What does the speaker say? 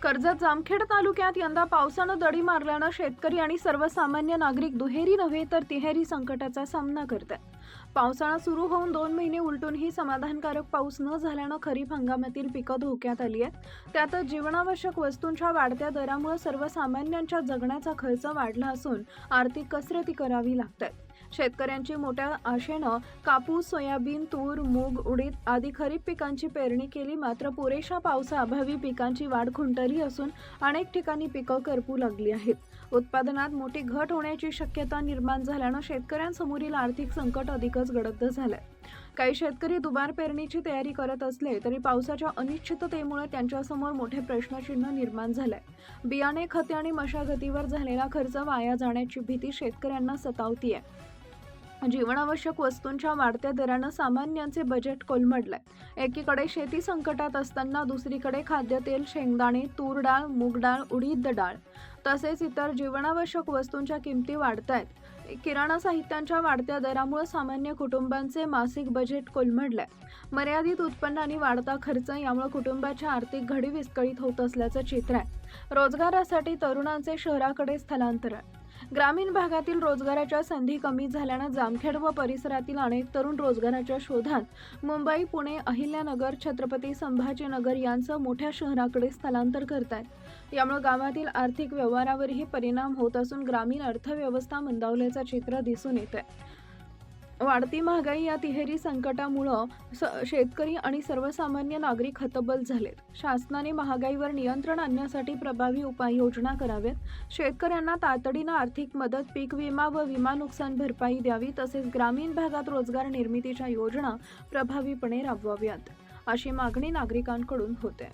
कर्जत जामखेड तालुक्यात यंदा पावसानं दडी मारल्यानं शेतकरी आणि सर्वसामान्य नागरिक दुहेरी नव्हे तर तिहेरी संकटाचा सामना करतात। पावसाळा सुरू होऊन 2 महिने उलटूनही समाधानकारक पाऊस न झाल्यानं खरीप हंगामातील पिकं धोक्यात आली आहेत। त्यातच जीवनावश्यक वस्तूंच्या वाढत्या दरामुळे सर्वसामान्यांच्या जगण्याचा खर्च वाढला असून आर्थिक कसरती करावी लागतात। शेतकऱ्यांची मोठ्या आशेनं कापूस, सोयाबीन, तूर, मूग, उडीद आदी खरीप पिकांची पेरणी केली, मात्र पुरेशा पावसाअभावी पिकांची वाढ खुंटली असून अनेक ठिकाणी पिकं करपू लागली आहेत। उत्पादनात मोठी घट होण्याची शक्यता निर्माण झाल्यानं शेतकऱ्यांसमोरील आर्थिक संकट अधिकच गडद झालंय। काही शेतकरी दुबार पेरणीची तयारी करत असले तरी पावसाच्या अनिश्चिततेमुळे त्यांच्यासमोर मोठे प्रश्नचिन्ह निर्माण झालंय। बियाणे, खते आणि मशागतीवर झालेला खर्च वाया जाण्याची भीती शेतकऱ्यांना सतावतीये। जीवनावश्यक वस्तूंच्या वाढत्या दरानं सामान्यांचे बजेट कोलमडलंय। एकीकडे शेती संकटात असताना दुसरीकडे खाद्यतेल, शेंगदाणे, तूर डाळ, मूग डाळ, उडीद डाळ तसेच इतर जीवनावश्यक वस्तूंच्या किमती वाढतायत। किराणा साहित्यांच्या वाढत्या दरामुळे सामान्य कुटुंबांचे मासिक बजेट कोलमडलंय। मर्यादित उत्पन्न आणि वाढता खर्च यामुळे कुटुंबाच्या आर्थिक घडी विस्कळीत होत असल्याचं चित्र आहे। रोजगारासाठी तरुणांचे शहराकडे स्थलांतर आहे। ग्रामीण भागातील रोजगाराच्या संधी कमी झाल्यानं जामखेड व परिसरातील अनेक तरुण रोजगाराच्या शोधात मुंबई, पुणे, अहिल्यानगर, छत्रपती संभाजीनगर यांसह मोठ्या शहराकडे स्थलांतर करतात। यामुळे गावातील आर्थिक व्यवहारावरही परिणाम होत असून ग्रामीण अर्थव्यवस्था मंदावल्याचं चित्र दिसून येतंय। वाढती महागाई या तिहेरी संकटामुळे शेतकरी आणि सर्वसामान्य नागरिक हतबल झालेत। शासनाने महागाईवर नियंत्रण आणण्यासाठी प्रभावी उपाययोजना कराव्यात। शेतकऱ्यांना तातडीनं आर्थिक मदत, पीक विमा व विमा नुकसान भरपाई द्यावी, तसेच ग्रामीण भागात रोजगार निर्मितीच्या योजना प्रभावीपणे राबवाव्यात, अशी मागणी नागरिकांकडून होते।